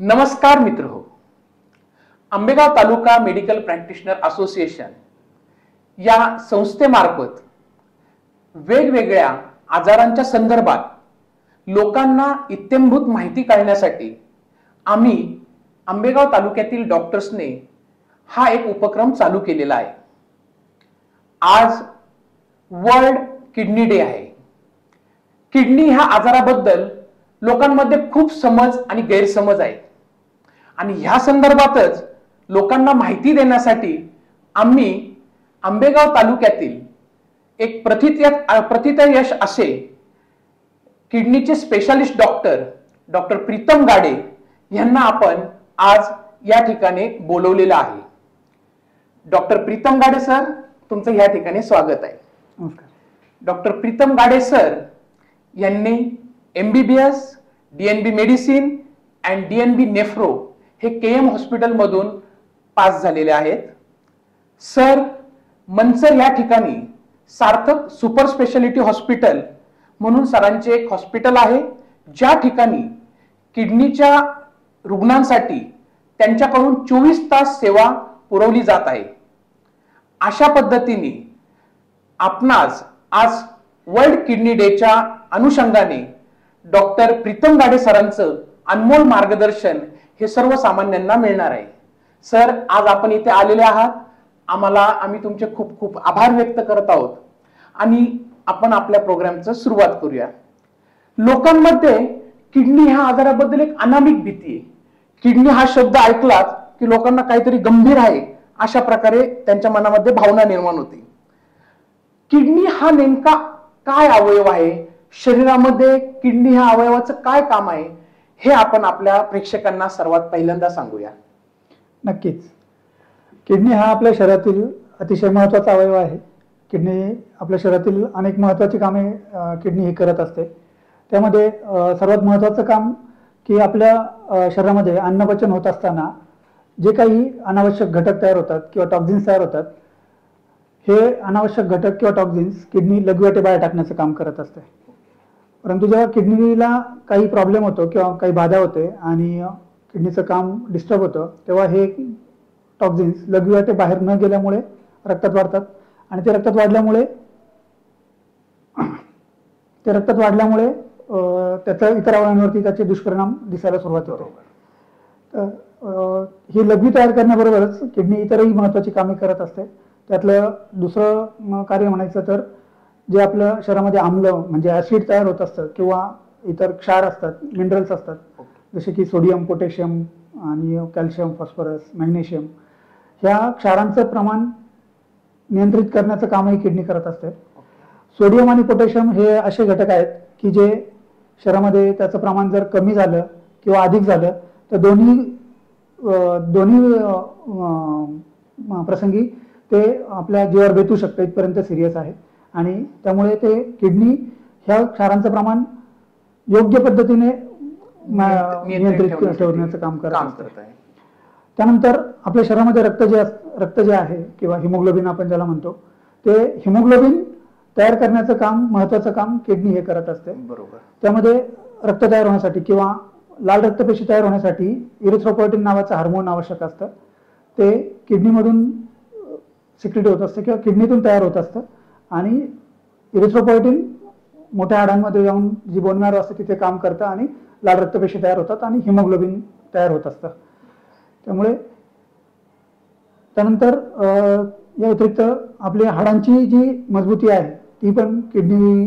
नमस्कार मित्रहो, आंबेगाव तालुका medical practitioner association या संस्थेमार्फत वेगवेगळ्या आजारांच्या संदर्भात लोकांना इत्थंभूत माहिती कळण्यासाठी आम्ही आंबेगाव तालुक्यातील डॉक्टर्सने हा एक उपक्रम चालू केलेला आहे। आज वर्ल्ड किडनी डे आहे। किडनी ह्या आजाराबद्दल लोकांमध्ये खूप समज आणि गैरसमज आहे आणि ह्या संदर्भातच लोकांना माहिती देण्यासाठी आम्ही आंबेगाव तालुक्यातील एक प्रथितयश असे किडनीचे स्पेशालिस्ट डॉक्टर प्रीतम गाडे यांना आपण आज या ठिकाणी बोलवलेलं आहे। डॉक्टर प्रीतम गाडे सर, तुमचं या ठिकाणी स्वागत आहे। नमस्कार। डॉक्टर प्रीतम गाडे सर यांनी MBBS, DNB medicine and DNB nephro हे KM हॉस्पिटल मधून पास झालेले आहेत। सर मनसर या ठिकाणी सार्थक सुपर स्पेशालिटी हॉस्पिटल म्हणून सरांचे एक हॉस्पिटल आहे, ज्या ठिकाणी किडनीच्या रुग्णांसाठी त्यांच्याकडून 24 तास सेवा पुरवली जात आहे। अशा पद्धतीने आपणास आज वर्ल्ड किडनी डेच्या अनुषंगाने डॉक्टर प्रीतम गाडे सरांचं अनमोल मार्गदर्शन हे सर्वसामान्यांना मिळणार आहे। सर, आज आपण इथे आलेले आहात, आम्ही तुमचे खूप खूप आभार व्यक्त करत आहोत आणि आपण आपल्या प्रोग्रामची सुरुवात करूया। लोकांमध्ये किडनी ह्या आजाराबद्दल एक अनामिक भीती आहे। किडनी हा शब्द ऐकलात की लोकांना काहीतरी गंभीर आहे अशा प्रकारे त्यांच्या मनामध्ये भावना निर्माण होते। किडनी हा नेमका काय अवयव आहे, शरीरामध्ये किडनी ह्या अवयवाचं काय काम आहे, हे आपण आपल्या प्रेक्षकांना सर्वात पहिल्यांदा सांगूया। नक्कीच, किडनी हा आपल्या शरीरातील अतिशय महत्त्वाचा अवयव आहे। किडनी आपल्या शरीरातील अनेक महत्त्वाची कामे किडनी ही करत असते। त्यामध्ये सर्वात महत्त्वाचं काम की आपल्या शरीरामध्ये अन्नपचन होत असताना जे काही अनावश्यक घटक तयार होतात किंवा टॉक्झिन्स तयार होतात, हे अनावश्यक घटक किंवा टॉक्झिन्स किडनी लघवीवाटे बाहेर टाकण्याचं काम करत असते। परंतु जेव्हा किडनीला काही प्रॉब्लेम होतो किंवा काही बाधा होते आणि किडनीचं काम डिस्टर्ब होतं, तेव्हा हे टॉक्झिन्स लघवीवाटे बाहेर न गेल्यामुळे रक्तात वाढतात आणि ते रक्तात वाढल्यामुळे त्याचा इतर अवयवांवरती त्याचे दुष्परिणाम दिसायला सुरुवात होते। ही लघवी तयार करण्याबरोबरच किडनी इतरही महत्त्वाची कामे करत असते। त्यातलं दुसरं कार्य म्हणायचं तर जे आपल्या शरीरामध्ये आम्ल म्हणजे ऍसिड तयार होत असतं किंवा इतर क्षार असतात, मिनरल्स असतात, जसे की सोडियम, पोटॅशियम आणि कॅल्शियम, फॉस्फरस, मॅग्नेशियम, ह्या क्षारांचं प्रमाण नियंत्रित करण्याचं कामही किडनी करत असते। सोडियम आणि पोटॅशियम हे असे घटक आहेत की जे शरीरामध्ये त्याचं प्रमाण जर कमी झालं किंवा अधिक झालं तर दोन्ही प्रसंगी ते आपल्या जीवावर बेतू शकतं, इथपर्यंत सिरियस आहे। आणि त्यामुळे ते किडनी ह्या क्षारांचं प्रमाण योग्य पद्धतीने नियंत्रित ठेवण्याचं काम करत आहे। त्यानंतर आपल्या शरीरामध्ये रक्त जे आहे किंवा हिमोग्लोबिन आपण ज्याला म्हणतो, ते हिमोग्लोबिन तयार करण्याचं काम, महत्त्वाचं काम किडनी हे करत असते। बरोबर। त्यामध्ये रक्त तयार होण्यासाठी किंवा लाल रक्तपेशी तयार होण्यासाठी इरिथ्रोपोएटिन नावाचं हार्मोन आवश्यक असतं। ते किडनीमधून सिक्रेट होत असतं किंवा किडनीतून तयार होत असतं आणि इरिथ्रोपोएटिन मोठ्या हाडांमध्ये जाऊन जी बोन मॅरो असते तिथे काम करतं आणि लाल रक्तपेशी तयार होतात आणि हिमोग्लोबिन तयार होत असतं। त्यामुळे त्यानंतर या व्यतिरिक्त आपल्या हाडांची जी मजबूती आहे ती पण किडनी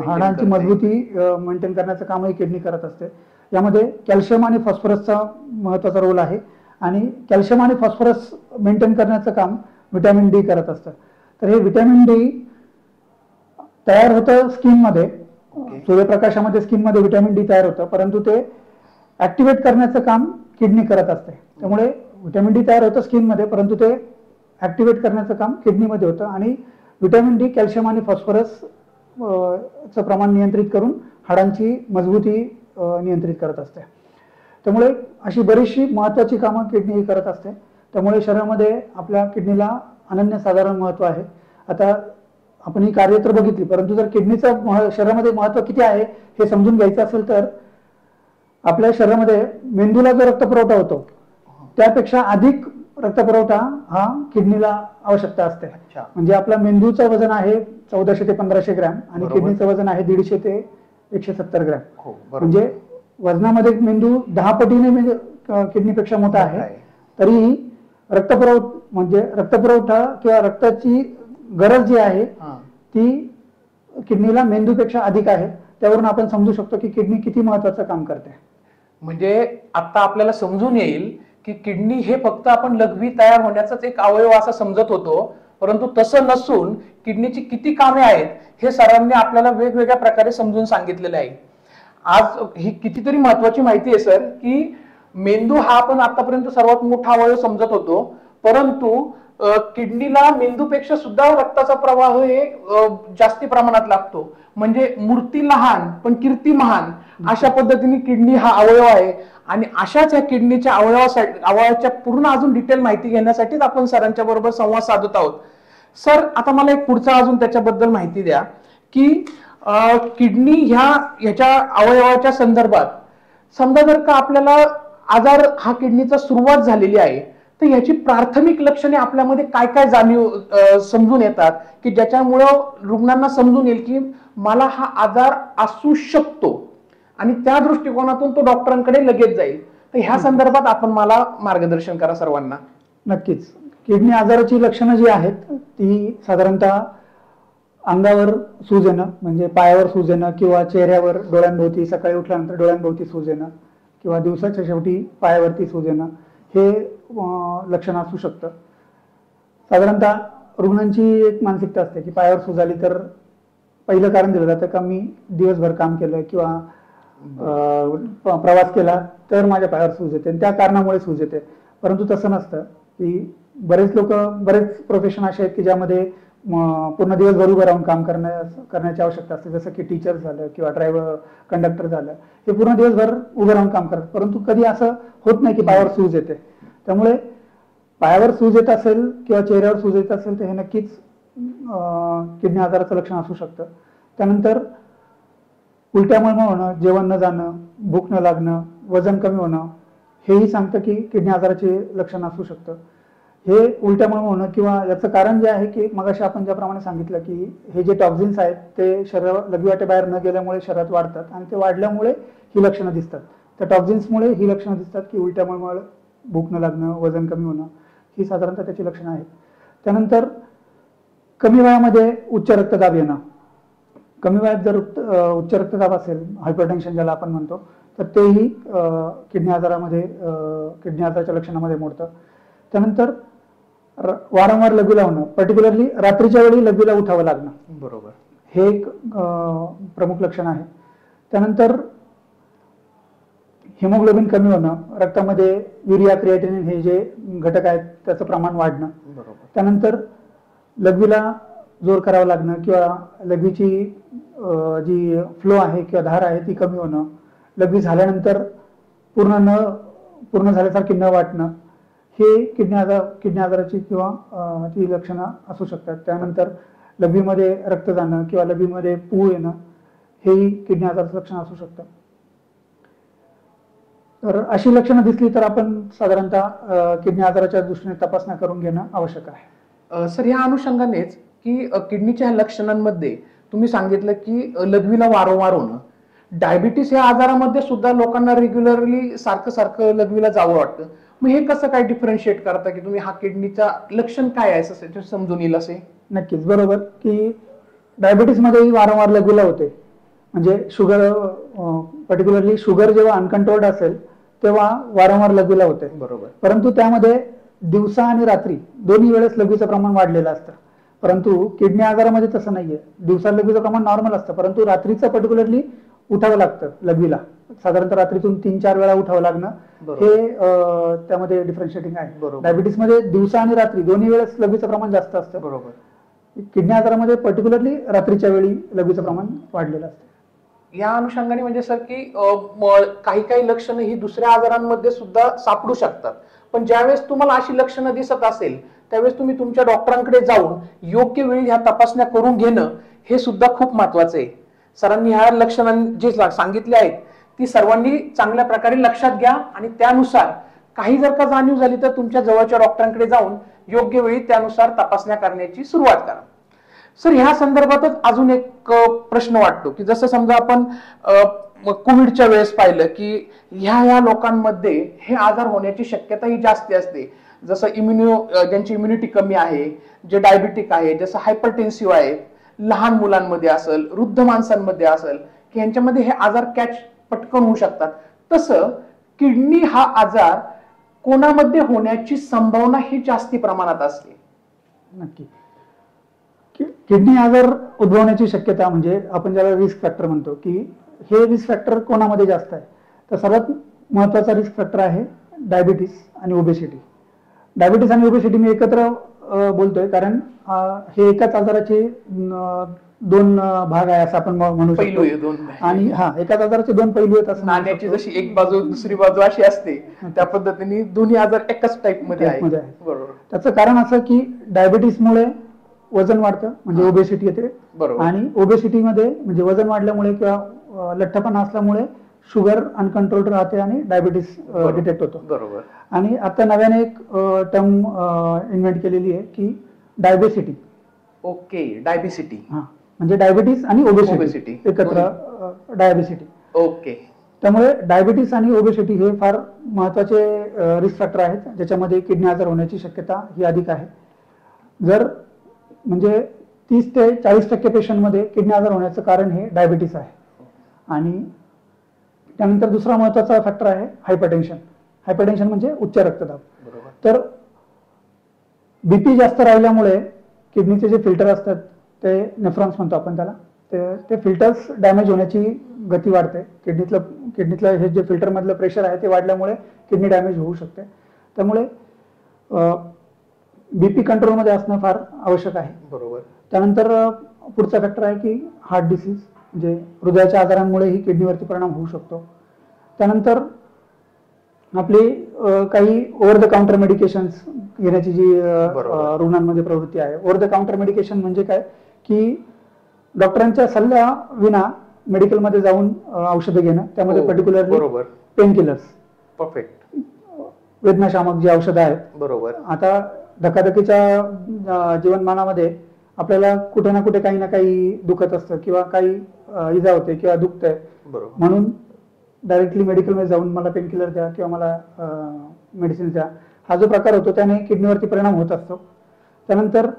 हाडांची मजबूती मेंटेन करण्याचं कामही किडनी करत असते। यामध्ये कॅल्शियम आणि फॉस्फरसचा महत्त्वाचा रोल आहे आणि कॅल्शियम आणि फॉस्फरस मेंटेन करण्याचं काम व्हिटॅमिन डी करत असतं। तर हे व्हिटॅमिन डी तयार होतं स्किनमध्ये, सूर्यप्रकाशामध्ये स्किनमध्ये व्हिटॅमिन डी तयार होतं, परंतु ते ऍक्टिव्हेट करण्याचं काम किडनी करत असते। त्यामुळे व्हिटॅमिन डी तयार होतं स्किनमध्ये, परंतु ते ऍक्टिव्हेट करण्याचं काम किडनीमध्ये होतं आणि व्हिटॅमिन डी, कॅल्शियम आणि फॉस्फरस चं प्रमाण नियंत्रित करून हाडांची मजबूती नियंत्रित करत असते। त्यामुळे अशी बरीचशी महत्त्वाची कामं किडनी ही करत असते। त्यामुळे शरीरामध्ये आपल्या किडनीला अनन्यसाधारण महत्त्व आहे। आता आपण ही कार्य तर बघितली, परंतु जर किडनीचं शरीरामध्ये महत्त्व किती आहे हे समजून घ्यायचं असेल तर आपल्या शरीरामध्ये मेंदूला जो रक्तपुरवठा होतो त्यापेक्षा अधिक रक्तपुरवठा हा किडनीला आवश्यकता असते. म्हणजे आपला मेंदूचं वजन आहे 1400 ते 1500 ग्रॅम आणि किडनीचं वजन आहे 150 ते 170 ग्रॅम. म्हणजे वजनामध्ये मेंदू 10 पटीने किडनीपेक्षा मोठा आहे. तरीही रक्तपुरवठा किंवा रक्ताची गरज जी आहे ती किडनीला मेंदूपेक्षा अधिक आहे. त्यावरून आपण समजू शकतो की किडनी किती महत्वाचं काम करते. म्हणजे आता आपल्याला समजून येईल की किडनी हे फक्त आपण लघवी तयार होण्याचाच एक अवयव असं समजत होतो, परंतु तसं नसून किडनीची किती कामे आहेत हे सरांनी आपल्याला वेगवेगळ्या प्रकारे समजून सांगितलेलं आहे. आज ही कितीतरी महत्वाची माहिती आहे सर की मेंदू हा आपण आतापर्यंत सर्वात मोठा अवयव समजत होतो, परंतु किडनीला मेंदूपेक्षा सुद्धा रक्ताचा प्रवाह हे जास्ती प्रमाणात लागतो. म्हणजे मूर्ती लहान पण कीर्ती महान अशा पद्धतीने किडनी हा अवयव आहे. आणि अशाच ह्या किडनीच्या अवयवाच्या पूर्ण अजून डिटेल माहिती घेण्यासाठीच आपण सरांच्या बरोबर संवाद साधत आहोत. सर आता मला एक पुढचा अजून त्याच्याबद्दल माहिती द्या की किडनी ह्याच्या अवयवाच्या संदर्भात समजा जर का आपल्याला आजार हा किडनीचा सुरुवात झालेली आहे तर ह्याची प्राथमिक लक्षणे आपल्यामध्ये काय काय समजून येतात की ज्याच्यामुळं रुग्णांना समजून येईल की मला हा आजार असू शकतो आणि त्या दृष्टिकोनातून तो डॉक्टरांकडे लगेच जाईल. तर ह्या संदर्भात आपण मला मार्गदर्शन करा सर्वांना. नक्कीच. किडनी आजाराची लक्षणं जी आहेत ती साधारणतः अंगावर सूज येणं, म्हणजे पायावर सूज येणं किंवा चेहऱ्यावर डोळ्यांभोवती, सकाळी उठल्यानंतर डोळ्यांभोवती सूज येणं किंवा दिवसाच्या शेवटी पायावरती सूज येणं हे लक्षण असू शकतं. साधारणतः रुग्णांची एक मानसिकता असते की पायावर सूज आली तर पहिलं कारण दिलं जातं का मी दिवसभर काम केलं किंवा प्रवास केला तर माझ्या पायावर सूज येते आणि त्या कारणामुळे सूज येते. परंतु तसं नसतं की बरेच प्रोफेशन असे आहेत की ज्यामध्ये पूर्ण दिवसभर उभं राहून काम करण्याची आवश्यकता असते, जसं की टीचर झालं किंवा ड्रायव्हर कंडक्टर झालं, हे पूर्ण दिवसभर उभं राहून काम करतात. परंतु कधी असं होत नाही की पायावर सूज येते. त्यामुळे पायावर सूज येत असेल किंवा चेहऱ्यावर सूज येत असेल तर हे नक्कीच किडनी आजाराचं लक्षण असू शकतं. त्यानंतर उलट्या मळमळ होणं, जेवण न जाणं, भूक न लागणं, वजन कमी होणं हेही सांगतं की किडनी आजाराचे लक्षण असू शकतं. हे उलट्या मळमळ होणं किंवा याचं कारण जे आहे की मगाशी आपण ज्याप्रमाणे सांगितलं की हे जे टॉक्झिन्स आहेत ते शरीरात लघवीवाटेबाहेर न गेल्यामुळे शरीरात वाढतात आणि ते वाढल्यामुळे ही लक्षणं दिसतात. त्या टॉक्झिन्समुळे ही लक्षणं दिसतात की उलट्या मळमळ, भूक न लागणं, वजन कमी होणं ही साधारणतः त्याची लक्षणं आहेत. त्यानंतर कमी वयामध्ये उच्च रक्तदाब येणं. कमी वयात जर उच्च रक्तदाब असेल, हायपरटेन्शन ज्याला आपण म्हणतो, तर तेही किडनी आजाराच्या लक्षणामध्ये मोडतं. त्यानंतर वारंवार लघवीला होणं, पर्टिक्युलरली रात्रीच्या वेळी लघवीला उठावं लागणं, बरोबर, हे एक प्रमुख लक्षण आहे. त्यानंतर हिमोग्लोबिन कमी होणं, रक्तामध्ये युरिया, क्रिएटिनिन हे जे घटक आहेत त्याचं प्रमाण वाढणं. बरोबर. त्यानंतर लघवीला जोर करावं लागणं किंवा लघवीची जी फ्लो आहे किंवा धार आहे ती कमी होणं, लघवी झाल्यानंतर पूर्ण झाल्यासारखी न वाटणं, हे किडनी आजाराची किंवा ती लक्षणं असू शकतात. त्यानंतर लघवीमध्ये रक्त जाणं किंवा लघवीमध्ये पूळ येणं हेही किडनी आजाराचं लक्षण असू शकतं. तर अशी लक्षणं दिसली तर आपण साधारणतः किडनी आजाराच्या दृष्टीने तपासण्या करून घेणं आवश्यक आहे. सर, ह्या अनुषंगानेच की किडनीच्या लक्षणांमध्ये तुम्ही सांगितलं की लघवीला वारंवार होणं, डायबिटीस या आजारामध्ये सुद्धा लोकांना रेग्युलरली सारखं लघवीला जावं वाटतं. मग हे कसं काय डिफरन्शिएट करता की तुम्ही हा किडनीचा लक्षण काय आहे असं समजून येईल असे? नक्कीच बरोबर की डायबिटीसमध्येही वारंवार लघवीला होते. म्हणजे शुगर, पर्टिक्युलरली शुगर जेव्हा अनकंट्रोल्ड असेल तेव्हा वारंवार लघवीला होते. बरोबर. परंतु त्यामध्ये दिवसा आणि रात्री दोन्ही वेळेस लघवीचं प्रमाण वाढलेलं असतं. परंतु किडनी आजारामध्ये तसं नाहीये. दिवसा लघवीचं प्रमाण नॉर्मल असतं, परंतु रात्रीचं पर्टिक्युलरली उठावं लागतं लघवीला. साधारणतः रात्रीतून 3-4 वेळा उठावं लागणं, हे त्यामध्ये डिफरन्शिएटिंग आहे. डायबिटीस मध्ये दिवसा आणि रात्री दोन्ही वेळेस लघवीचं प्रमाण जास्त असतं. बरोबर. किडनी आजारामध्ये पर्टिक्युलरली रात्रीच्या वेळी लघवीचं प्रमाण वाढलेलं असतं. या अनुषंगाने म्हणजे सर की काही लक्षणं ही दुसऱ्या आजारांमध्ये सुद्धा सापडू शकतात, पण ज्यावेळेस तुम्हाला अशी लक्षणं दिसत असेल त्यावेळेस तुम्ही तुमच्या डॉक्टरांकडे जाऊन योग्य वेळी ह्या तपासण्या करून घेणं हे सुद्धा खूप महत्वाचं आहे. सरांनी ह्या लक्षणां जे सांगितले आहेत ती सर्वांनी चांगल्या प्रकारे लक्षात घ्या आणि त्यानुसार काही जर का जाणीव झाली तर तुमच्या जवळच्या डॉक्टरांकडे जाऊन योग्य वेळी त्यानुसार तपासण्या करण्याची सुरुवात करा. सर, ह्या संदर्भातच अजून एक प्रश्न वाटतो की जसं समजा आपण कोविडच्या वेळेस पाहिलं की ह्या लोकांमध्ये हे आजार होण्याची शक्यता ही जास्त असते. जसं ज्यांची इम्युनिटी कमी आहे, जे डायबिटिक आहे, जसं हायपरटेन्सिव्ह आहे, लहान मुलांमध्ये असेल, वृद्ध माणसांमध्ये असेल की यांच्यामध्ये हे आजार कॅच पटकन होऊ शकतात. तसं किडनी हा आजार कोणामध्ये होण्याची संभावना ही जास्ती प्रमाणात असते? नक्की. किडनी आजार उद्भवण्याची शक्यता म्हणजे आपण ज्याला रिस्क फॅक्टर म्हणतो की हे रिस्क फॅक्टर कोणामध्ये जास्त आहे, तर सर्वात महत्वाचा रिस्क फॅक्टर आहे डायबिटीस आणि ओबेसिटी. डायबिटीस आणि ओबेसिटी मी एकत्र बोलतोय कारण हे एकाच आजाराचे दोन भाग आहे असं आपण म्हणू शकतो. आणि एकाच आजाराचे दोन पैलू आहेत असं. नाण्याची जशी एक बाजू दुसरी बाजू अशी असते त्या पद्धतीने दोन्ही आजार एकाच टाइप मध्ये आहे. बरोबर. त्याचं कारण असं की डायबिटीसमुळे वजन वाढतं म्हणजे ओबेसिटी येते. आणि ओबेसिटीमध्ये म्हणजे वजन वाढल्यामुळे किंवा लठ्ठपणा असल्यामुळे शुगर अनकंट्रोल्ड राहते आणि डायबिटीस डिटेक्ट होतो. बरोबर. आणि आता नव्याने एक टर्म इन्व्हेंट केलेली आहे की डायबेसिटी. ओके, डायबेसिटी. म्हणजे डायबिटीस आणि ओबेसिटी एकत्र डायबेसिटी. ओके. त्यामुळे डायबिटीस आणि ओबेसिटी हे फार महत्वाचे रिस्क फॅक्टर आहेत ज्याच्यामध्ये किडनी आजार होण्याची शक्यता ही अधिक आहे. जर म्हणजे 30 ते 40% पेशंटमध्ये किडनी आजार होण्याचं कारण हे डायबिटीस आहे. आणि त्यानंतर दुसरा महत्वाचा फॅक्टर आहे हायपरटेन्शन. हायपरटेन्शन म्हणजे उच्च रक्तदाब. तर बीपी जास्त राहिल्यामुळे किडनीचे जे फिल्टर असतात ते नेफ्रॉन्स म्हणतो आपण त्याला, ते फिल्टर्स डॅमेज होण्याची गती वाढते. किडनीतलं हे जे फिल्टर मधलं प्रेशर आहे ते वाढल्यामुळे किडनी डॅमेज होऊ शकते. त्यामुळे बीपी कंट्रोलमध्ये असणं फार आवश्यक आहे. बरोबर. त्यानंतर पुढचा फॅक्टर आहे की हार्ट डिसीज म्हणजे हृदयाच्या आजारांमुळेही किडनीवरती परिणाम होऊ शकतो. त्यानंतर आपली काही ओव्हर द काउंटर मेडिकेशन्स घेण्याची जी रुग्णांमध्ये प्रवृत्ती आहे. ओव्हर द काउंटर मेडिकेशन म्हणजे काय की डॉक्टरांच्या सल्ल्या विना मेडिकलमध्ये जाऊन औषधं घेणं, त्यामध्ये पर्टिक्युलरली पेन किलर्स, परफेक्ट, वेदनाशामक जी औषधं आहेत. बरोबर. आता धकाधकीच्या जीवनमानामध्ये आपल्याला कुठे ना कुठे काही ना काही दुखत असतं किंवा काही इजा होते किंवा दुखतंय, म्हणून डायरेक्टली मेडिकलमध्ये जाऊन मला पेन किलर द्या किंवा मला मेडिसिन द्या हा जो प्रकार होतो त्याने किडनीवरती परिणाम होत असतो. त्यानंतर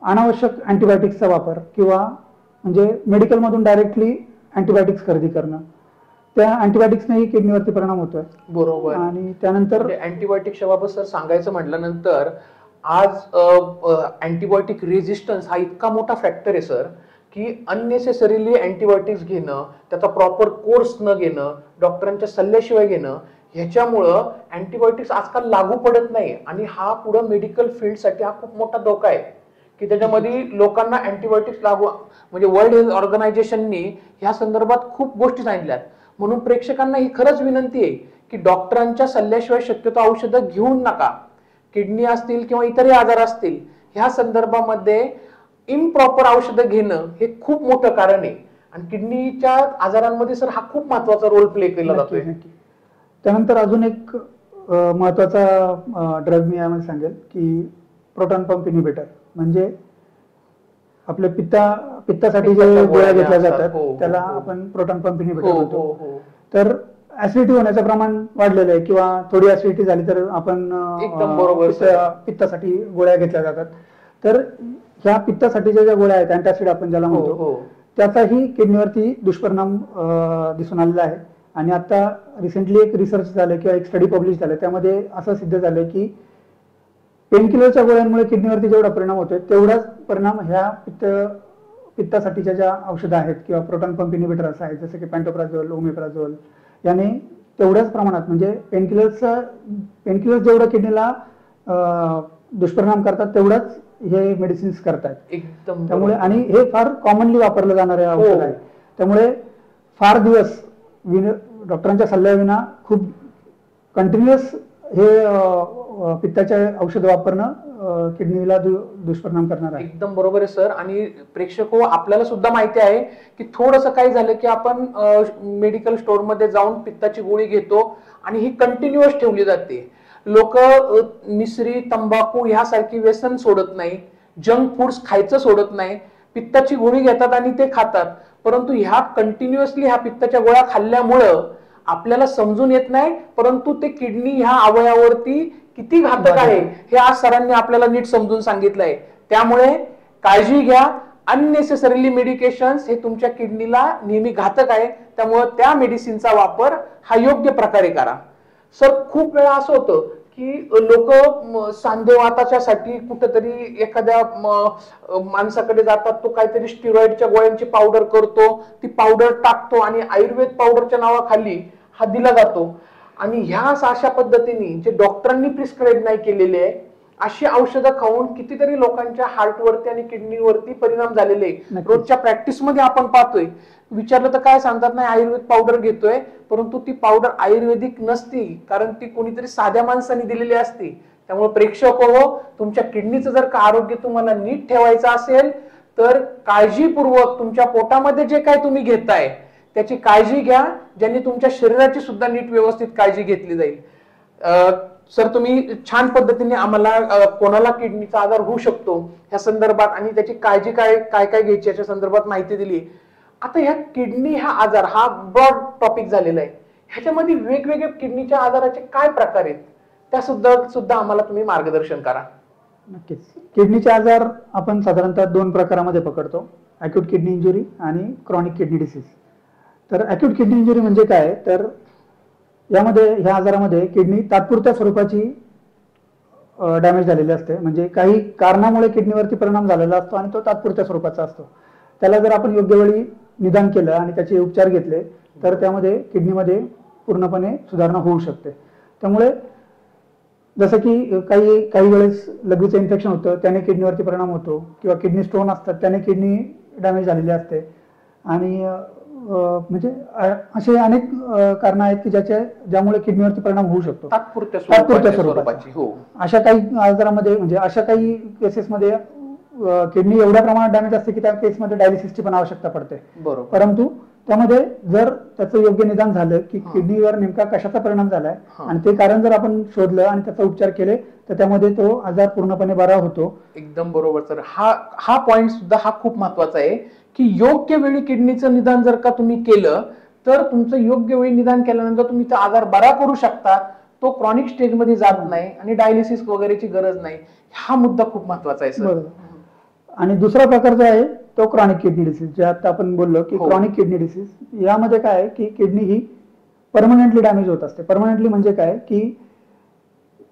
अनावश्यक अँटीबायोटिक्सचा वापर किंवा म्हणजे मेडिकलमधून डायरेक्टली अँटीबायोटिक्स खरेदी करणं, त्या अँटीबायोटिक्सनेही किडनीवरती परिणाम होतोय. बरोबर. आणि त्यानंतर अँटीबायोटिक्सच्या बाबत सर सांगायचं म्हटल्यानंतर आज अँटीबायोटिक रेजिस्टन्स हा इतका मोठा फॅक्टर आहे सर की अननेसेसरीली अँटीबायोटिक्स घेणं, त्याचा प्रॉपर कोर्स न घेणं, डॉक्टरांच्या सल्ल्याशिवाय घेणं, ह्याच्यामुळं अँटीबायोटिक्स आजकाल लागू पडत नाही. आणि हा पुढं मेडिकल फील्डसाठी हा खूप मोठा धोका आहे की त्याच्यामध्ये लोकांना अँटीबायोटिक्स लागू म्हणजे वर्ल्ड हेल्थ ऑर्गनायझेशननी ह्या संदर्भात खूप गोष्टी सांगितल्यात. म्हणून प्रेक्षकांना ही खरंच विनंती आहे की डॉक्टरांच्या सल्ल्याशिवाय शक्यतो औषधं घेऊन नका. किडनी असतील किंवा इतरही आजार असतील ह्या संदर्भामध्ये इम्प्रॉपर औषधं घेणं हे खूप मोठं कारण आहे. आणि किडनीच्या आजारांमध्ये सर हा खूप महत्वाचा रोल प्ले केला जातोय. त्यानंतर अजून एक महत्वाचा ड्रग मी यामध्ये सांगेल की प्रोटॉन पंप इनिबिटर. म्हणजे आपल्या पित्तासाठी जे गोळ्या घेतल्या जातात त्याला आपण प्रोटॉन पंप इनिबिटर म्हणतो. तर ऍसिडिटी होण्याचं प्रमाण वाढलेलं आहे किंवा थोडी ऍसिडिटी झाली तर आपण पित्तासाठी गोळ्या घेतल्या जातात. तर ह्या पित्तासाठीच्या ज्या गोळ्या आहेत अँटासिड आपण ज्याला म्हणतो त्याचाही किडनीवरती दुष्परिणाम दिसून आलेला आहे. आणि आता रिसेंटली एक रिसर्च झालं किंवा एक स्टडी पब्लिश झालं त्यामध्ये असं सिद्ध झालं की पेनकिलरच्या गोळ्यांमुळे किडनीवरती जेवढा परिणाम होतोय तेवढाच परिणाम ह्या पित्तासाठीच्या ज्या औषधं आहेत किंवा प्रोटॉन पंप इनिबिटर असं आहेत जसं की पॅन्टोप्राझोल, ओमेप्राझोल याने तेवढ्याच प्रमाणात म्हणजे पेनकिलर्स जेवढं किडनीला दुष्परिणाम करतात तेवढाच हे मेडिसिन्स करतात एकदम. त्यामुळे आणि हे फार कॉमनली वापरलं जाणारे औषध आहे. त्यामुळे फार दिवस डॉक्टरांच्या सल्ल्याविना खूप कंटिन्युअस हे पित्ताचे औषध वापरणं किडनीला दुष्परिणाम करणार आहे. एकदम बरोबर आहे सर. आणि प्रेक्षक हो, आपल्याला सुद्धा माहिती आहे की थोडंसं काय झालं की आपण मेडिकल स्टोअर मध्ये जाऊन पित्ताची गोळी घेतो आणि ही कंटिन्युअस ठेवली जाते. लोक मिसरी, तंबाखू ह्यासारखी व्यसन सोडत नाही, जंक फूड्स खायचं सोडत नाही, पित्ताची गोळी घेतात आणि ते खातात. परंतु ह्या कंटिन्युअसली ह्या पित्ताच्या गोळ्या खाल्ल्यामुळं आपल्याला समजून येत नाही, परंतु ते किडनी ह्या अवयवावरती किती घातक आहे हे आज सरांनी आपल्याला नीट समजून सांगितलंय. त्यामुळे काळजी घ्या. अननेसेसरीली मेडिकेशन्स हे तुमच्या किडनीला नेहमी घातक आहे. त्यामुळे त्या मेडिसिनचा वापर हा योग्य प्रकारे करा. सर, खूप वेळा असं होतं की लोक सांधेवाताच्या साठी कुठेतरी एखाद्या माणसाकडे जातात, तो काहीतरी स्टिरॉइडच्या गोळ्यांची पावडर करतो, ती पावडर टाकतो आणि आयुर्वेद पावडरच्या नावाखाली हा दिला जातो. आणि ह्या अशा पद्धतीने जे डॉक्टरांनी प्रिस्क्राईब नाही केलेले आहे अशी औषधं खाऊन कितीतरी लोकांच्या हार्टवरती आणि किडनीवरती परिणाम झालेले रोजच्या प्रॅक्टिस मध्ये आपण पाहतोय. विचारलं तर काय सांगतात, नाही आयुर्वेद पावडर घेतोय, परंतु ती पावडर आयुर्वेदिक नसती, कारण ती कोणीतरी साध्या माणसाने दिलेली असती. त्यामुळे प्रेक्षक हो, तुमच्या किडनीचं जर का आरोग्य तुम्हाला नीट ठेवायचं असेल तर काळजीपूर्वक तुमच्या पोटामध्ये जे काय तुम्ही घेताय त्याची काळजी घ्या, ज्यांनी तुमच्या शरीराची सुद्धा नीट व्यवस्थित काळजी घेतली जाईल. सर, तुम्ही छान पद्धतीने आम्हाला कोणाला किडनीचा आजार होऊ शकतो ह्या संदर्भात आणि त्याची काळजी काय काय काय घ्यायची याच्या संदर्भात माहिती दिली. आता ह्या किडनी हा आजार हा ब्रॉड टॉपिक झालेला आहे. ह्याच्यामध्ये वेगवेगळे किडनीच्या आजाराचे काय प्रकार आहेत त्या सुद्धा आम्हाला तुम्ही मार्गदर्शन करा. नक्कीच. किडनीचे आजार आपण साधारणतः 2 प्रकारामध्ये पकडतो, अॅक्यूट किडनी इंजुरी आणि क्रॉनिक किडनी डिसीज. तर अॅक्यूट किडनी इंजुरी म्हणजे काय, तर यामध्ये ह्या आजारामध्ये किडनी तात्पुरत्या स्वरूपाची डॅमेज झालेली असते. म्हणजे काही कारणामुळे किडनीवरती परिणाम झालेला असतो आणि तो तात्पुरत्या स्वरूपाचा असतो. त्याला जर आपण योग्य वेळी निदान केलं आणि त्याचे उपचार घेतले तर त्यामध्ये किडनीमध्ये पूर्णपणे सुधारणा होऊ शकते. त्यामुळे जसं की काही वेळेस लघवीचं इन्फेक्शन होतं, त्याने किडनीवरती परिणाम होतो, किंवा किडनी स्टोन असतात त्याने किडनी डॅमेज झालेली असते. आणि म्हणजे असे अनेक कारण आहेत की ज्यामुळे किडनीवरती परिणाम होऊ शकतो तात्पुरत्या स्वरूपाची. अशा काही आजारामध्ये म्हणजे अशा काही केसेसमध्ये किडनी एवढ्या प्रमाणात डॅमेज असते की त्या केसमध्ये डायलिसिसची पण आवश्यकता पडते. परंतु त्यामध्ये जर त्याचं योग्य निदान झालं की किडनीवर नेमका कशाचा परिणाम झालाय आणि ते कारण जर आपण शोधलं आणि त्याचा उपचार केले तर त्यामध्ये तो आजार पूर्णपणे बरा होतो. एकदम बरोबर सर. हा पॉइंट सुद्धा हा खूप महत्वाचा आहे की योग्य वेळी किडनीचं निदान जर का तुम्ही केलं तर तुमचं योग्य वेळी निदान केल्यानंतर तुम्ही तो आजार बरा करू शकता. तो क्रॉनिक स्टेज मध्ये जात नाही आणि डायलिसिस वगैरेची गरज नाही. हा मुद्दा खूप महत्वाचा आहे सर. आणि दुसरा प्रकार जो आहे तो क्रॉनिक किडनी डिसीज, जे आता आपण बोललो की क्रॉनिक किडनी डिसीज, यामध्ये काय आहे की किडनी ही परमनंटली डॅमेज होत असते. परमनंटली म्हणजे काय की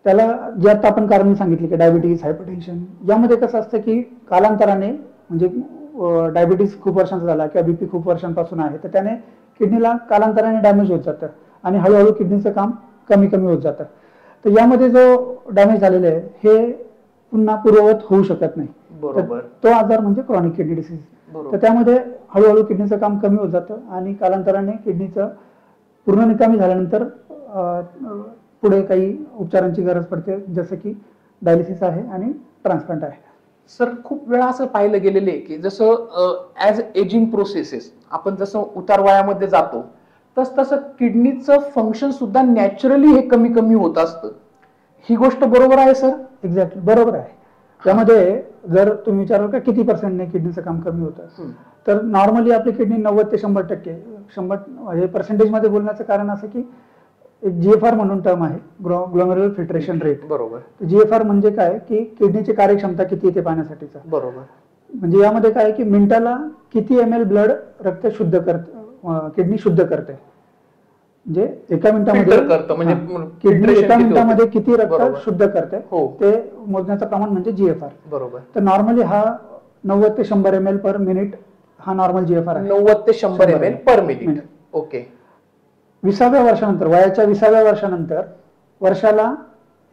त्याला जे आता आपण कारण सांगितले की डायबिटीज, हायपरटेन्शन, यामध्ये कसं असतं की कालांतराने म्हणजे डायबिटीज खूप वर्षांचा झाला किंवा बीपी खूप वर्षांपासून आहे तर त्याने किडनीला कालांतराने डॅमेज होत जातं आणि हळूहळू किडनीचं काम कमी कमी होत जातं. तर यामध्ये जो डॅमेज झालेला आहे हे पुन्हा पूर्ववत होऊ शकत नाही. तो आजार म्हणजे क्रॉनिक किडनी डिसीज. तर त्यामध्ये हळूहळू किडनीचं काम कमी होत जातं आणि कालांतराने किडनीचं पूर्ण निकामी झाल्यानंतर पुढे काही उपचारांची गरज पडते, जसं की डायलिसिस आहे आणि ट्रान्सप्लांट आहे. सर, खूप वेळा असं पाहिलं गेलेलं आहे की जसं ऍज एजिंग प्रोसेसेस आपण जसं उतार वयामध्ये जातो तसं किडनीचं फंक्शन सुद्धा नॅचरली हे कमी कमी होत असतं. ही गोष्ट बरोबर आहे सर? एक्झॅक्टली बरोबर आहे. त्यामध्ये जर तुम्ही विचाराल का किती पर्सेंटने किडनीचं काम कमी होतं, तर नॉर्मली आपली किडनी 90 ते 100%, 100 हे पर्सेंटेज मध्ये बोलण्याचं कारण असं की एक GFR म्हणून टर्म आहे, ग्लोमेरुलर फिल्ट्रेशन रेट. बरोबर. GFR म्हणजे काय की किडनीची कार्यक्षमता किती येते पाण्यासाठीचा. बरोबर. म्हणजे यामध्ये काय की मिनिटाला किती ml ब्लड रक्त शुद्ध करते, किडनी शुद्ध करते. म्हणजे एका मिनिटामध्ये किडनी एका मिनिटामध्ये किती रक्त शुद्ध करते ते मोजण्याचं प्रमाण म्हणजे GFR. बरोबर. तर नॉर्मली हा 90 ते 100 ml पर मिनिट हा नॉर्मल GFR आहे. 90 ते 100 ml पर मिनिट. ओके. 20व्या वर्षानंतर, वयाच्या 20व्या वर्षानंतर वर्षाला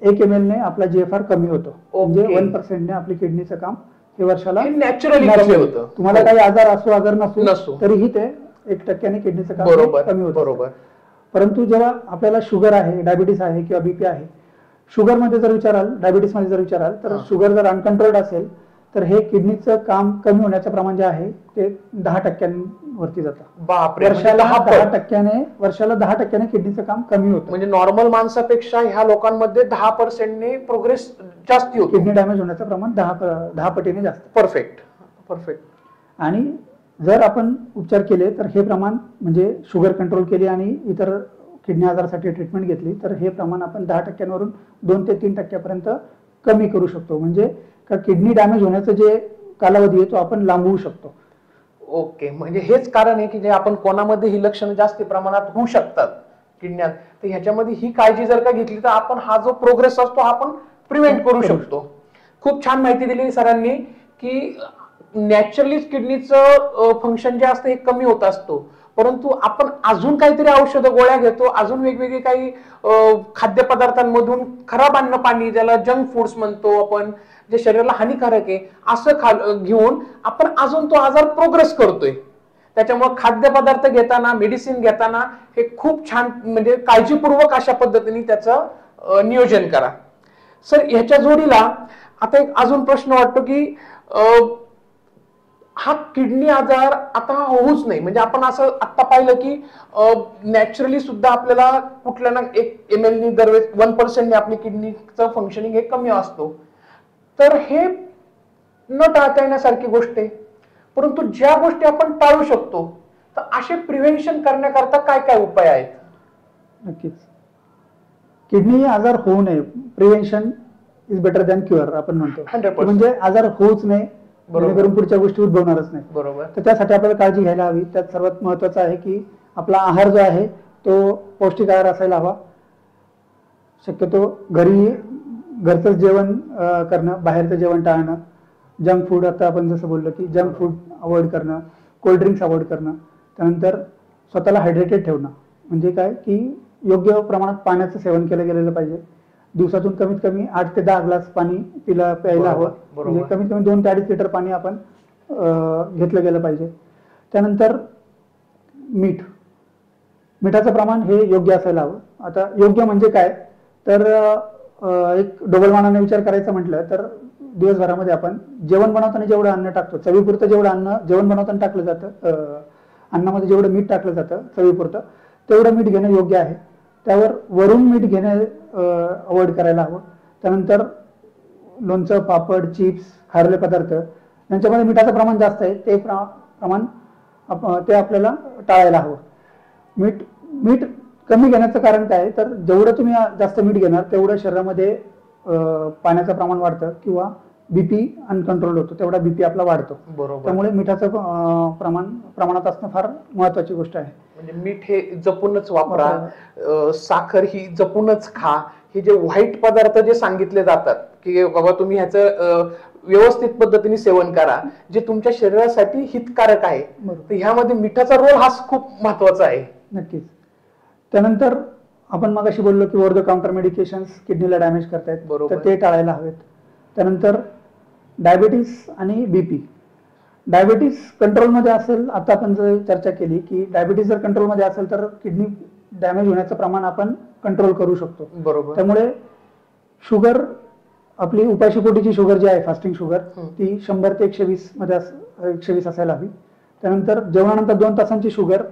1 ml ने आपला GFR कमी होतो. म्हणजे 1% ने आपली किडनीचं काम हे वर्षाला नॅचरली कमी होतं. तुम्हाला काही आजार असो अगर नसो तरीही ते 1% ने किडनीचं काम कमी होतं. बरोबर. परंतु जेव्हा आपल्याला शुगर आहे, डायबिटीस आहे किंवा बीपी आहे शुगरमध्ये जर विचाराल, डायबिटीसमध्ये जर विचाराल, तर शुगर जर अनकंट्रोल्ड असेल तर हे किडनीचं काम कमी होण्याचं प्रमाण जे आहे ते 10% जातं. बापरे, वर्षाला 10% किडनीचं काम कमी होतं. म्हणजे नॉर्मल माणसापेक्षा ह्या लोकांमध्ये 10% प्रोग्रेस जास्ती होती. किडनी डॅमेज होण्याचं प्रमाण 10 पटीने जास्त. Perfect perfect. आणि जर आपण उपचार केले तर हे प्रमाण, म्हणजे शुगर कंट्रोल केली आणि इतर किडनी आजारासाठी ट्रीटमेंट घेतली, तर हे प्रमाण आपण 10%वरून 2 ते 3% कमी करू शकतो. म्हणजे किडनी डॅमेज होण्याचं जे कालावधी आहे तो आपण लांबवू शकतो. ओके, म्हणजे हेच कारण आहे की जे आपण कोणामध्ये ही लक्षणं जास्त प्रमाणात होऊ शकतात किडन्यात, तर ह्याच्यामध्ये ही काळजी जर का घेतली तर आपण हा जो प्रोग्रेस असतो हा आपण प्रिव्हेंट करू शकतो. खूप छान माहिती दिली सरांनी की नॅचरलीच किडनीचं फंक्शन जे असतं हे कमी होत असतो, परंतु आपण अजून काहीतरी औषधं गोळ्या घेतो, अजून वेगवेगळे काही खाद्यपदार्थांमधून खराब अन्न पाणी, ज्याला जंक फूड्स म्हणतो आपण, जे शरीराला हानिकारक आहे असं घेऊन आपण अजून तो आजार प्रोग्रेस करतोय. त्याच्यामुळे खाद्यपदार्थ घेताना, मेडिसिन घेताना हे खूप छान, म्हणजे काळजीपूर्वक अशा पद्धतीने त्याचं नियोजन करा. सर, ह्याच्या जोडीला आता एक अजून प्रश्न वाटतो की हा किडनी आजार आता होऊच नाही, म्हणजे आपण असं आता पाहिलं की नॅचरली सुद्धा आपल्याला कुठल्या ना 1 ml नी दरवेळेस 1% आपली किडनीचं फंक्शनिंग हे कमी असतो, तर हे न टाळता येण्यासारखी गोष्ट आहे. परंतु ज्या गोष्टी आपण टाळू शकतो, तर असे प्रिव्हेन्शन करण्याकरता काय काय उपाय आहेत? नक्कीच. किडनी आजार होऊ नये, prevention is better than cure आपण म्हणतो. 100%. म्हणजे आजार होऊच नये, जेणेकरून पुढच्या गोष्टी उद्भवणारच नाही. बरोबर. तर त्यासाठी आपल्याला काळजी घ्यायला हवी. त्यात सर्वात महत्वाचं आहे की आपला आहार जो आहे तो पौष्टिक आहार असायला हवा. शक्यतो घरचं जेवण करणं, बाहेरचं जेवण टाळणं, जंक फूड, आता आपण जसं बोललो की जंक फूड अवॉइड करणं, कोल्ड्रिंक्स अवॉइड करणं, त्यानंतर स्वतःला हायड्रेटेड ठेवणं. म्हणजे काय की योग्य प्रमाणात पाण्याचं सेवन केलं गेलेलं पाहिजे. दिवसातून कमीत कमी 8 ते 10 ग्लास पाणी प्यायला हवं. म्हणजे कमीत कमी 2 ते 2.5 लिटर पाणी आपण घेतलं गेलं पाहिजे. त्यानंतर मिठाचं प्रमाण हे योग्य असायला हवं. आता योग्य म्हणजे काय, तर एक डोबलमानाने विचार करायचा म्हटलं तर दिवसभरामध्ये आपण जेवण बनवताना जेवढं अन्न टाकतो, चवीपुरतं जेवढं अन्न जेवण बनवताना टाकलं जातं, अन्नामध्ये जेवढं मीठ टाकलं जातं चवीपुरतं, तेवढं मीठ घेणं योग्य आहे. त्यावर वरून मीठ घेणं अवॉइड करायला हवं. त्यानंतर लोणचं, पापड, चिप्स, खारले पदार्थ यांच्यामध्ये मिठाचं प्रमाण जास्त आहे, ते प्रमाण ते आपल्याला टाळायला हवं. मीठ कमी घेण्याचं कारण काय, तर जेवढं तुम्ही जास्त मीठ घेणार तेवढं शरीरामध्ये पाण्याचं प्रमाण वाढतं किंवा बीपी अनकंट्रोल होतो, तेवढा बीपी आपला वाढतो. बरोबर. त्यामुळे मिठाचं प्रमाणात असणं फार महत्वाची गोष्ट आहे. म्हणजे मीठ हे जपूनच वापरा, साखर ही जपूनच खा. हे जे व्हाईट पदार्थ जे सांगितले जातात की बाबा तुम्ही ह्याचं व्यवस्थित पद्धतीने सेवन करा, जे तुमच्या शरीरासाठी हितकारक आहे, तर ह्यामध्ये मिठाचा रोल हा खूप महत्वाचा आहे. नक्कीच. त्यानंतर आपण मगाशी बोललो की ओव्हर द काउंटर मेडिकेशन्स किडनीला डॅमेज करतायत, तर ते टाळायला हवेत. त्यानंतर डायबिटीस आणि बीपी. डायबिटीस कंट्रोलमध्ये असेल, आता आपण जर चर्चा केली की डायबिटीस जर कंट्रोलमध्ये असेल तर किडनी डॅमेज होण्याचं प्रमाण आपण कंट्रोल करू शकतो. बरोबर. त्यामुळे शुगर, आपली उपाशीपोटीची शुगर जी आहे, फास्टिंग शुगर, ती 100 ते 120 असायला हवी. त्यानंतर जेवणानंतर 2 तासांची शुगर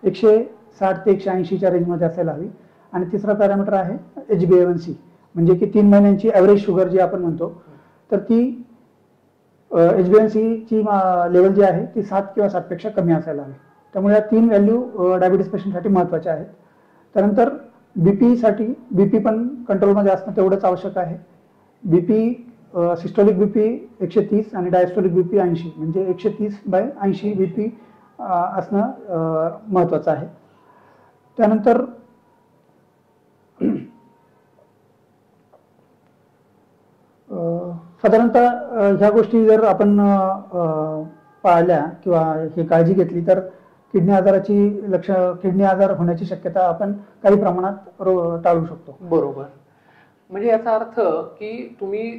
160 ते 180च्या रेंजमध्ये असायला हवी. आणि तिसरा पॅरामीटर आहे HbA1c, म्हणजे की 3 महिन्यांची ॲव्हरेज शुगर जी आपण म्हणतो, तर ती HbA1c ची लेवल जी आहे ती 7 किंवा 7 पेक्षा कमी असायला हवी. त्यामुळे या 3 व्हॅल्यू डायबिटीस पेशंटसाठी महत्त्वाच्या आहेत. त्यानंतर बीपी पण कंट्रोलमध्ये असणं तेवढंच आवश्यक आहे. सिस्टोलिक बीपी 130 आणि डायस्टोलिक बीपी 80, म्हणजे 130/80 बीपी असणं महत्त्वाचं आहे. त्यानंतर साधारणतः ह्या गोष्टी जर आपण पाळल्या किंवा ही काळजी घेतली तर किडनी आजार होण्याची शक्यता आपण काही प्रमाणात टाळू शकतो. बरोबर. म्हणजे याचा अर्थ की तुम्ही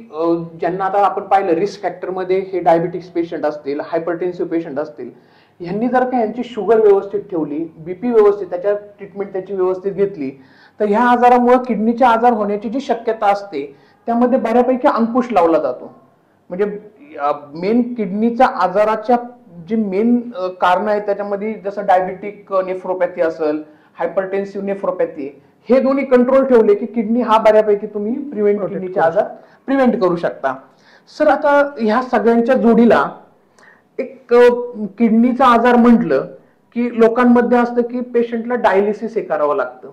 ज्यांना आता आपण पाहिलं रिस्क फॅक्टर मध्ये हे डायबिटिक्स पेशंट असतील, हायपरटेन्सिव्ह पेशंट असतील, यांनी जर का यांची शुगर व्यवस्थित ठेवली, बीपी व्यवस्थित, त्याच्या ट्रीटमेंट त्याची व्यवस्थित घेतली, तर ह्या आजारामुळे किडनीचे आजार होण्याची जी शक्यता असते त्यामध्ये बऱ्यापैकी अंकुश लावला जातो. म्हणजे मेन किडनीच्या आजाराच्या जी मेन कारण आहेत त्याच्यामध्ये जसं डायबिटिक नेफ्रोपॅथी असेल, हायपरटेन्सिव्ह नेफ्रोपॅथी, हे दोन्ही कंट्रोल ठेवले की किडनी हा बऱ्यापैकी तुम्ही किडनीचे आजार प्रिव्हेंट करू शकता. सर आता ह्या सगळ्यांच्या जोडीला एक किडनीचा आजार म्हटलं की लोकांमध्ये असतं की पेशंटला डायलिसिस हे करावं लागतं.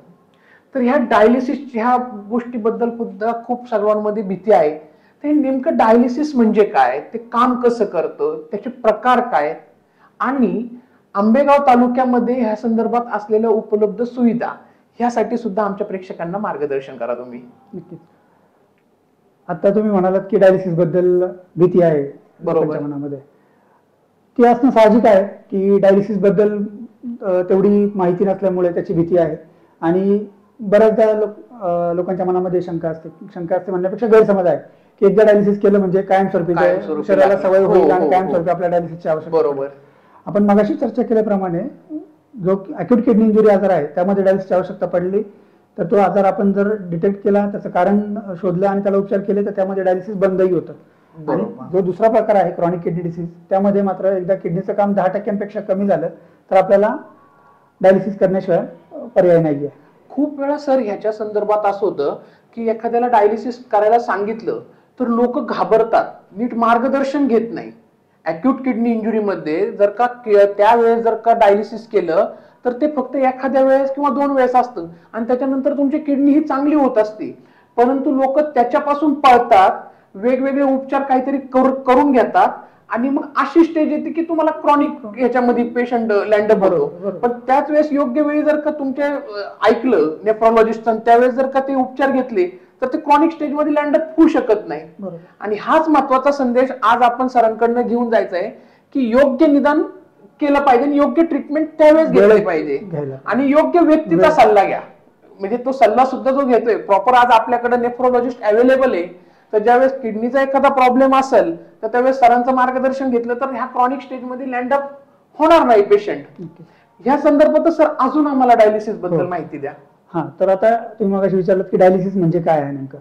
तर ह्या डायलिसिस ह्या गोष्टीबद्दल सुद्धा खूप सर्वांमध्ये भीती आहे. ते नेमकं डायलिसिस म्हणजे काय, ते काम कसं करतं, त्याचे प्रकार काय, आणि आंबेगाव तालुक्यामध्ये ह्या संदर्भात असलेल्या उपलब्ध सुविधा ह्यासाठी सुद्धा आमच्या प्रेक्षकांना मार्गदर्शन करा तुम्ही. नक्कीच. आता तुम्ही म्हणालात की डायलिसिस बद्दल भीती आहे बरोबर मनामध्ये. ती असणं साहजिक आहे की डायलिसिस बद्दल तेवढी माहिती नसल्यामुळे त्याची भीती आहे. आणि बऱ्याचदा लोकांच्या मनामध्ये शंका असते म्हणण्यापेक्षा गैरसमज आहे की एकदा डायलिसिस केलं म्हणजे कायमस्वरूपी शरीराला सवय होईल आणि कायमस्वरूपी आपल्या डायलिसिसची आवश्यकता. बरोबर. आपण मगाशी चर्चा केल्याप्रमाणे जो अॅक्यूट किडनी इंजुरी आजार आहे त्यामध्ये डायलिसिसची आवश्यकता पडली तर तो आजार आपण जर डिटेक्ट केला, त्याचं कारण शोधलं आणि त्याला उपचार केले तर त्यामध्ये डायलिसिस बंदही होतं. आणि जो दुसरा प्रकार आहे क्रॉनिक किडनी डिसीज, त्यामध्ये मात्र एकदा किडनीचं काम 10% कमी झालं तर आपल्याला डायलिसिस करण्याशिवाय पर्याय नाहीये. खूप वेळा सर ह्याच्या संदर्भात असं होतं की एखाद्याला डायलिसिस करायला सांगितलं तर लोक घाबरतात, नीट मार्गदर्शन घेत नाही. अॅक्यूट किडनी इंजुरीमध्ये जर का त्यावेळेस जर का डायलिसिस केलं तर ते फक्त एखाद्या वेळेस किंवा 2 वेळेस असतं आणि त्याच्यानंतर तुमची किडनी ही चांगली होत असते. परंतु लोक त्याच्यापासून पळतात, वेगवेगळे उपचार काहीतरी करून घेतात आणि मग अशी स्टेज येते की तुम्हाला क्रॉनिक ह्याच्यामध्ये पेशंट लँडअप होतो. पण त्याच वेळेस योग्य वेळी जर का तुमच्या ऐकलं नेफ्रॉलॉजिस्ट, त्यावेळेस जर का ते उपचार घेतले तर ते क्रॉनिक स्टेज मध्ये लँडअप होऊ शकत नाही. आणि हाच महत्वाचा संदेश आज आपण सरांकडनं घेऊन जायचा आहे की योग्य निदान केलं पाहिजे आणि योग्य ट्रीटमेंट त्यावेळेस घेतली पाहिजे आणि योग्य व्यक्तीचा सल्ला घ्या. म्हणजे तो सल्ला सुद्धा जो घेतोय प्रॉपर, आज आपल्याकडे नेफ्रोलॉजिस्ट अवेलेबल आहे, तर ज्यावेळेस किडनीचा एखादा प्रॉब्लेम असेल तर त्यावेळेस सरांचं मार्गदर्शन घेतलं तर ह्या क्रॉनिक स्टेज मध्ये लँडअप होणार नाही पेशंट. ह्या संदर्भात सर अजून आम्हाला डायलिसिस बद्दल माहिती द्या. तर आता तुम्ही मगाशी विचारलं की डायलिसिस म्हणजे काय आहे नेमकं.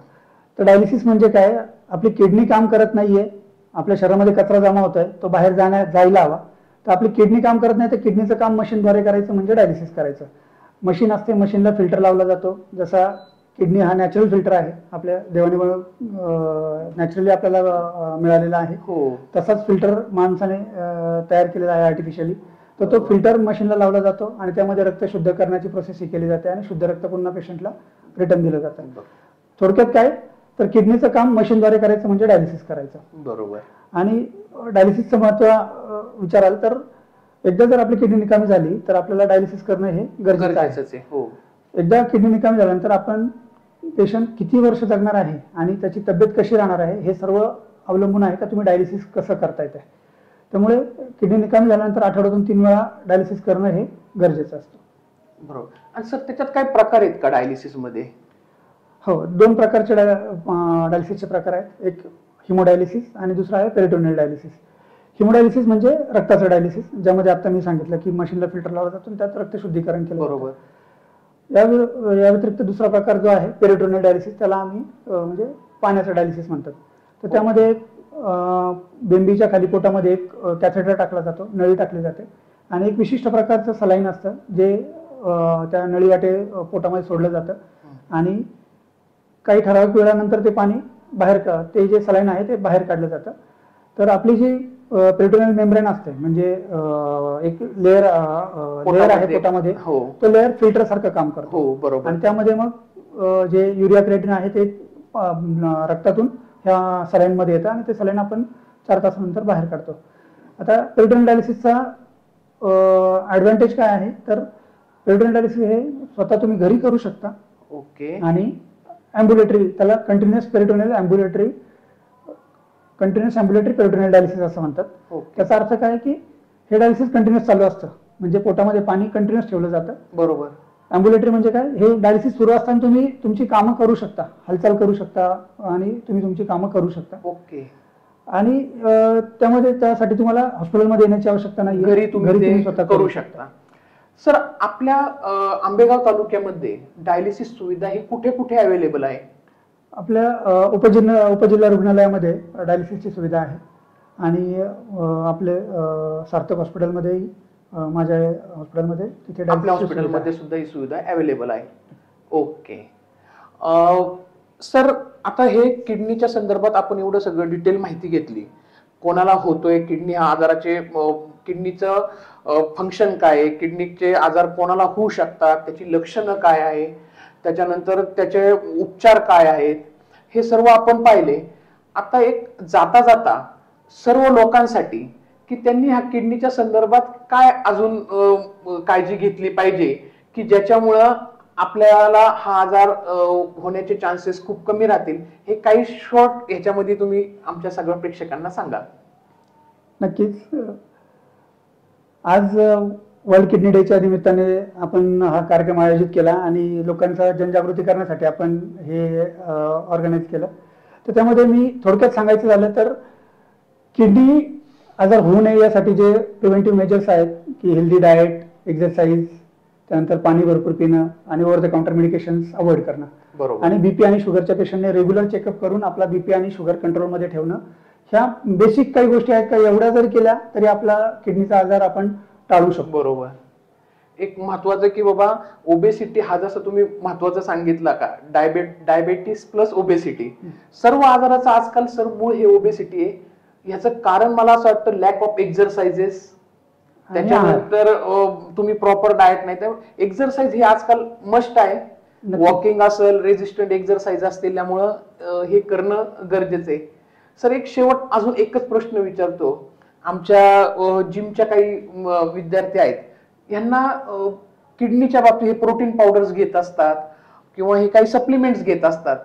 तर डायलिसिस म्हणजे काय, आपली किडनी काम करत नाहीये, आपल्या शरीरामध्ये कचरा जमा होतोय, तो बाहेर जायला हवा, तर आपली किडनी काम करत नाही तर किडनीचं काम मशीनद्वारे करायचं म्हणजे डायलिसिस करायचं. मशीन असते, मशीनला फिल्टर लावला जातो. जसा किडनी हा नॅचरल फिल्टर आहे, आपल्या देवाने नॅचरली आपल्याला मिळालेला आहे, तसाच फिल्टर माणसाने तयार केलेला आहे आर्टिफिशियली. तर तो फिल्टर मशीनला लावला जातो आणि त्यामध्ये रक्त शुद्ध करण्याची प्रोसेस ही केली जाते आणि शुद्ध रक्त पुन्हा पेशंटला रिटर्न दिलं जातं. थोडक्यात काय, तर किडनीचं काम मशीनद्वारे करायचं म्हणजे डायलिसिस करायचं. बरोबर. आणि डायलिसिसचं महत्व विचाराल तर एकदा जर आपली किडनी निकामी झाली तर आपल्याला डायलिसिस करणं हे गरजेचं आहे. एकदा किडनी निकामी झाल्यानंतर आपण पेशंट किती वर्ष जगणार आहे आणि त्याची तब्येत कशी राहणार आहे हे सर्व अवलंबून आहे का तुम्ही डायलिसिस कसं करताय ते. त्यामुळे किडनी निकामी झाल्यानंतर आठवड्यातून 3 वेळा डायलिसिस करणं हे गरजेचं असतं. बरोबर. आणि सर त्याच्यात काय प्रकार आहेत का डायलिसिस मध्ये? हो, 2 प्रकारचे डायलिसिसचे प्रकार आहेत. एक हिमोडायलिसिस आणि दुसरा आहे पेरिटोनियल डायलिसिस. हिमोडायलिसिस म्हणजे रक्ताचं डायलिसिस, ज्यामध्ये आता मी सांगितलं की मशीनला फिल्टर लावला जातो आणि त्यात रक्त शुद्धीकरण केलं. बरोबर. या व्यतिरिक्त दुसरा प्रकार जो आहे पेरिटोनियल डायलिसिस, त्याला आम्ही म्हणजे पाण्याचं डायलिसिस म्हणतात. तर त्यामध्ये बेंबीच्या खाली पोटामध्ये एक कॅथेटर टाकला जातो, नळी टाकली जाते आणि एक विशिष्ट प्रकारचं सलाईन असतं जे त्या नळीवाटे पोटामध्ये सोडलं जातं आणि काही ठराविक वेळानंतर ते पाणी बाहेर, ते जे सलाईन आहे ते बाहेर काढलं जातं. तर आपली जी पेरिटोनियल मेम्ब्रेन असते म्हणजे एक लेअर आहे पोटामध्ये, तो लेअर फिल्टर सारखं काम करतो. बरोबर. आणि त्यामध्ये मग जे युरिया क्रिएटिन आहे ते रक्तातून ह्या सलाईन मध्ये येतं आणि ते सलाईन आपण 4 तासानंतर बाहेर काढतो. आता पेरिटोनियल डायलिसिसचा ऍडव्हान्टेज काय आहे तर पेरिटोनियल डायलिसिस हे स्वतः तुम्ही घरी करू शकता. ओके. आणि अँब्युलेटरी, त्याला कंटिन्युअस अँब्युलेटरी पेरिटोनियल डायलिसिस असं म्हणतात. त्याचा अर्थ काय की हे डायलिसिस कंटिन्युअस चालू असतं, म्हणजे पोटामध्ये पाणी कंटिन्युअस ठेवलं जातं. बरोबर. अँब्युलेटरी म्हणजे काय, हे डायलिसिस सुरू असताना तुम्ही तुमची कामं करू शकता, हालचाल करू शकता आणि तुम्ही तुमची कामं करू शकता. ओके. आणि त्यामध्ये त्यासाठी तुम्हाला हॉस्पिटलमध्ये येण्याची आवश्यकता नाही, घरी तुम्ही स्वतः करू शकता. सर, आपल्या आंबेगाव तालुक्यामध्ये डायलिसिस सुविधा ही कुठे कुठे अवेलेबल आहे? आपल्या उपजिल्हा रुग्णालयामध्ये डायलिसिसची सुविधा आहे आणि आपले सार्थक हॉस्पिटलमध्ये माझ्या हॉस्पिटलमध्ये तिथे आपल्या हॉस्पिटलमध्ये सुद्धा ही सुविधा अवेलेबल आहे. ओके सर, आता हे किडनीच्या संदर्भात आपण एवढं सगळं डिटेल माहिती घेतली. कोणाला होतोय किडनी हा आजाराचे, किडनीचं फंक्शन काय आहे, किडनीचे आजार कोणाला होऊ शकतात, त्याची लक्षणं काय आहे, त्याच्यानंतर त्याचे उपचार काय आहेत, हे सर्व आपण पाहिले. आता एक जाता जाता सर्व लोकांसाठी की त्यांनी ह्या किडनीच्या संदर्भात काय अजून काळजी घेतली पाहिजे की ज्याच्यामुळं आपल्याला हा आजार होण्याचे चान्सेस खूप कमी राहतील, हे काही शॉर्ट ह्याच्यामध्ये तुम्ही आमच्या सगळ्या प्रेक्षकांना सांगा. नक्कीच. आज वर्ल्ड किडनी डेच्या निमित्ताने आपण हा कार्यक्रम आयोजित केला आणि लोकांचा जनजागृती करण्यासाठी आपण हे ऑर्गनाईज केलं. तर त्यामध्ये मी थोडक्यात सांगायचं झालं तर किडनी आजार होऊ नये यासाठी जे प्रिव्हेंटिव्ह मेजर्स आहेत की हेल्दी डाएट, एक्सरसाइज, त्यानंतर पाणी भरपूर पिणं आणि over the counter medications avoid करणं. बरोबर. आणि बीपी आणि शुगरच्या पेशंटने रेग्युलर चेकअप करून आपला बीपी आणि शुगर कंट्रोलमध्ये ठेवणं, ह्या बेसिक काही गोष्टी आहेत का एवढ्या जर केल्या तरी आपला किडनीचा आजार आपण टाळू शकतो. बरोबर. एक महत्वाचं की बाबा ओबेसिटी हा जसं तुम्ही महत्वाचं सांगितलं का, डायबेटीस प्लस ओबेसिटी, सर्व आजाराचा आजकाल सर मूळ हे ओबेसिटी आहे. याचं कारण मला असं वाटतं लॅक ऑफ एक्सरसाइजेस, त्याच्यानंतर तुम्ही प्रॉपर डाएट नाही. तर एक्सरसाइज ही आजकाल मस्ट आहे. वॉकिंग असेल, रेजिस्टंट एक्सरसाइज असतील, त्यामुळं हे करणं गरजेचं आहे. सर, एक शेवट अजून एकच प्रश्न विचारतो. आमच्या जिमच्या काही विद्यार्थी आहेत, यांना किडनीच्या बाबतीत हे प्रोटीन पावडर्स घेत असतात किंवा हे काही सप्लिमेंट्स घेत असतात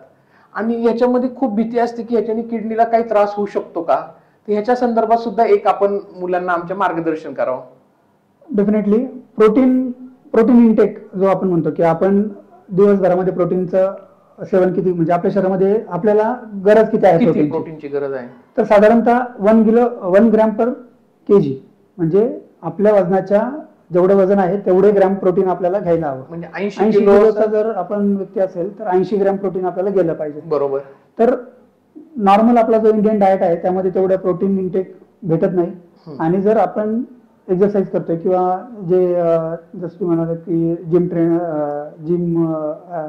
आणि याच्यामध्ये खूप भीती असते की ह्याच्याने किडनीला काही त्रास होऊ शकतो का? तर ह्याच्या संदर्भात सुद्धा एक आपण मुलांना आमच्या मार्गदर्शन करावं. डेफिनेटली प्रोटीन इंटेक जो आपण म्हणतो की आपण दिवसभरामध्ये प्रोटीनचं सेवन किती, म्हणजे आपल्या शरीरामध्ये आपल्याला गरज किती आहे प्रोटीनची गरज आहे, तर साधारणतः 1 ग्रॅम पर केजी, म्हणजे आपल्या वजनाच्या जेवढं वजन आहे तेवढे ग्रॅम प्रोटीन आपल्याला घ्यायला हवं. म्हणजे 80 किलोचा जर आपण व्यक्ती असेल तर 80 ग्रॅम प्रोटीन आपल्याला गेलं पाहिजे. बरोबर. तर नॉर्मल आपला जो इंडियन डाएट आहे त्यामध्ये तेवढं प्रोटीन इंटेक भेटत नाही. आणि जर आपण एक्सरसाइज करतोय किंवा जे जसं तुम्ही म्हणालात की जिम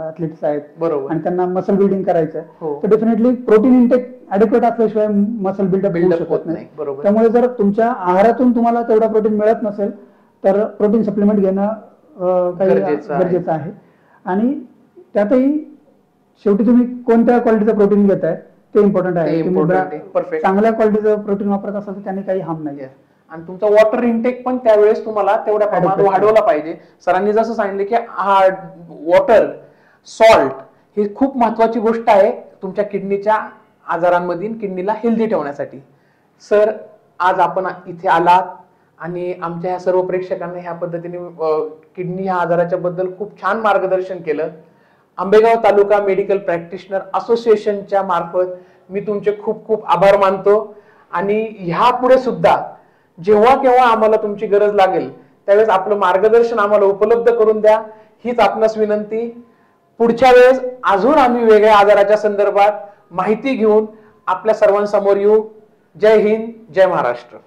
ॲथलीट्स आहेत, बरोबर, आणि त्यांना मसल बिल्डिंग करायचं आहे, हो, तर डेफिनेटली प्रोटीन इंटेक ॲडिक्वेट असल्याशिवाय मसल बिल्डअप होऊ शकत नाही. त्यामुळे जर तुमच्या आहारातून तुम्हाला तेवढा प्रोटीन मिळत नसेल तर प्रोटीन सप्लिमेंट घेणं काही गरजेचं आहे. आणि त्यातही शेवटी तुम्ही कोणत्या क्वालिटीचं प्रोटीन घेताय ते इम्पॉर्टंट आहे. चांगल्या क्वालिटीचं प्रोटीन वापरत असाल तर त्याने काही हार्म नाही. आणि तुमचा वॉटर इंटेक पण त्यावेळेस तुम्हाला तेवढ्या प्रमाणात वाढवला पाहिजे. सरांनी जसं सांगितलं की हा वॉटर, सॉल्ट ही खूप महत्वाची गोष्ट आहे तुमच्या किडनीच्या आजारांमधील किडनीला हेल्दी ठेवण्यासाठी. सर, आज आपण इथे आलात आणि आमच्या ह्या सर्व प्रेक्षकांना ह्या पद्धतीने किडनी ह्या आजाराच्या बद्दल खूप छान मार्गदर्शन केलं. आंबेगाव तालुका मेडिकल प्रॅक्टिशनर असोसिएशनच्या मार्फत मी तुमचे खूप खूप आभार मानतो. आणि ह्या पुढे सुद्धा जेव्हा केव्हा आम्हाला तुमची गरज लागेल त्यावेळेस आपलं मार्गदर्शन आम्हाला उपलब्ध करून द्या, हीच आपणास विनंती. पुढच्या वेळेस अजून आम्ही वेगळ्या आजाराच्या संदर्भात माहिती घेऊन आपल्या सर्वांसमोर येऊ. जय हिंद, जय महाराष्ट्र.